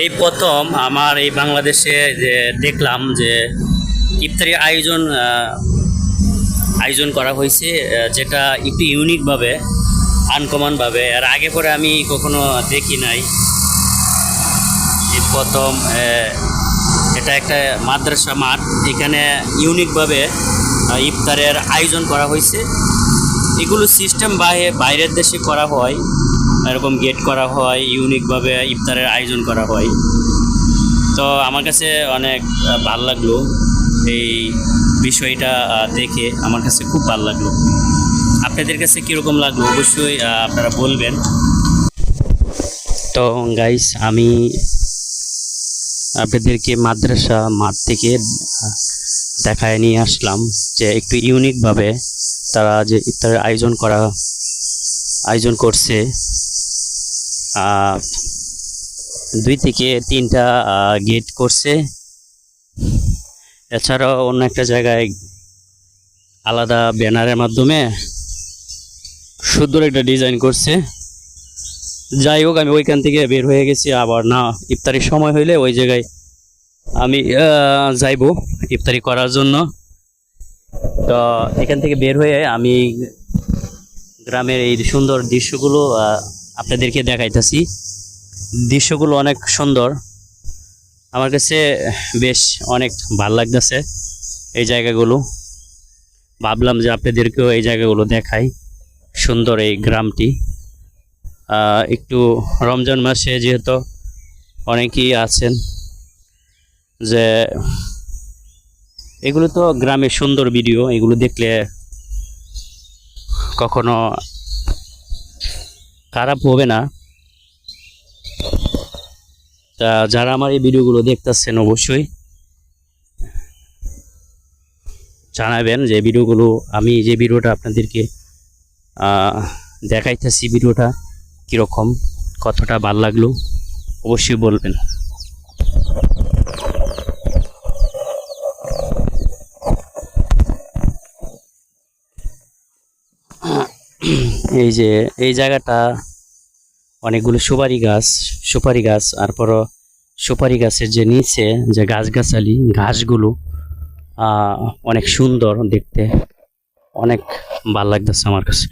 এই প্রথম আমার এই বাংলাদেশে যে দেখলাম যে ইফতারি আয়োজন করা হয়েছে, যেটা একটু ইউনিকভাবে, আনকমনভাবে। আর আগে পরে আমি কখনো দেখি নাই। এই প্রথম এটা একটা মাদ্রাসা মাঠ, এখানে ইউনিকভাবে ইফতারের আয়োজন করা হয়েছে। এগুলো সিস্টেম বাইরের দেশে করা হয়, এরকম গেট করা হয়, ইউনিকভাবে ইফতারের আয়োজন করা হয়। তো আমার কাছে অনেক ভালো লাগলো এই বিষয়টা দেখে, আমার কাছে খুব ভালো লাগলো। আপনাদের কাছে কীরকম লাগলো অবশ্যই আপনারা বলবেন। তো গাইস, আমি আপনাদেরকে মাদ্রাসা মাঠ থেকে দেখায় নিয়ে আসলাম যে একটু ইউনিকভাবে তারা যে ইফতারের আয়োজন করছে। 2 থেকে 3টা গেট করছে। এছাড়াও অন্য একটা জায়গায় আলাদা ব্যানারের মাধ্যমে সুন্দর একটা ডিজাইন করছে। যাই হোক, আমি ওইখান থেকে বের হয়ে গেছি। আবার না, ইফতারির সময় হইলে ওই জায়গায় আমি যাইব ইফতারি করার জন্য। তো এখান থেকে বের হয়ে আমি গ্রামের এই সুন্দর দৃশ্যগুলো আপনাদেরকে দেখাইতেছি। দৃশ্যগুলো অনেক সুন্দর, আমার কাছে বেশ অনেক ভালো লাগতেছে এই জায়গাগুলো। ভাবলাম যে আপনাদেরকেও এই জায়গাগুলো দেখাই, সুন্দর এই গ্রামটি। একটু রমজান মাসে যেহেতু অনেকেই আছেন যে এগুলো তো গ্রামের সুন্দর ভিডিও, এগুলো দেখলে কখনো খারাপ হবে না। তা যারা আমার এই ভিডিওগুলো দেখতেছেন অবশ্যই জানাবেন যে ভিডিওগুলো, আমি যে ভিডিওটা আপনাদেরকে দেখাইতেছি, ভিডিওটা কীরকম, কতটা ভালো লাগলো অবশ্যই বলবেন। এই যে এই জায়গাটা অনেকগুলো সুপারি গাছ, তারপরও সুপারি গাছের যে নিচে যে গাছগাছালি, ঘাসগুলো অনেক সুন্দর দেখতে, অনেক ভালো লাগতেছে আমার কাছে।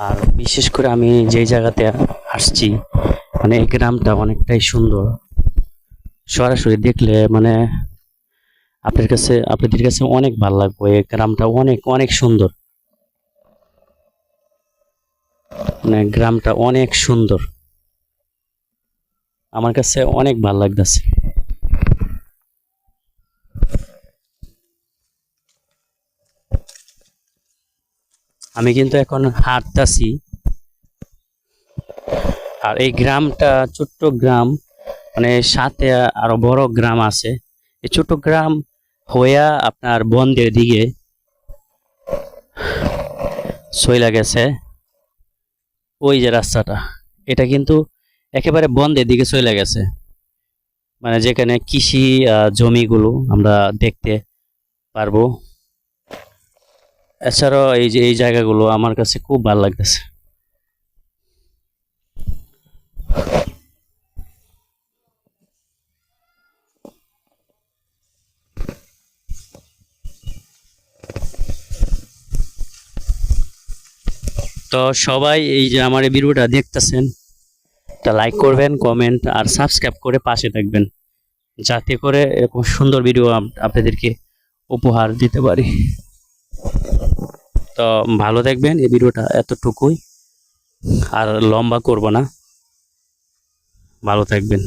আর বিশেষ করে আমি যে জায়গাতে আসছি, মানে এই গ্রামটা অনেকটাই সুন্দর। সরাসরি দেখলে মানে আপনাদের কাছে অনেক ভালো লাগবে। এই গ্রামটা অনেক অনেক সুন্দর, মানে গ্রামটা অনেক সুন্দর, আমার কাছে অনেক ভালো লাগতেছে। আমি কিন্তু এখন হাঁটতাছি। আর এই গ্রামটা ছোট্ট গ্রাম, মানে সাথে আরো বড় গ্রাম আছে। এই ছোট্ট গ্রাম হইয়া আপনার বন্দের দিকে চইলা গেছে ওই যে রাস্তাটা, এটা কিন্তু একেবারে বন্দের দিকে চলে গেছে, মানে যেখানে কৃষি জমিগুলো আমরা দেখতে পারবো। এছাড়াও এই যে এই জায়গাগুলো আমার কাছে খুব ভালো লাগতেছে। তো সবাই এই যে আমার এই ভিডিওটা দেখতেছেন, তা লাইক করবেন, কমেন্ট আর সাবস্ক্রাইব করে পাশে থাকবেন, যাতে করে এরকম সুন্দর ভিডিও আপনাদেরকে উপহার দিতে পারি। তো ভালো থাকবেন, এই ভিডিওটা এতটুকুই, আর লম্বা করব না। ভালো থাকবেন।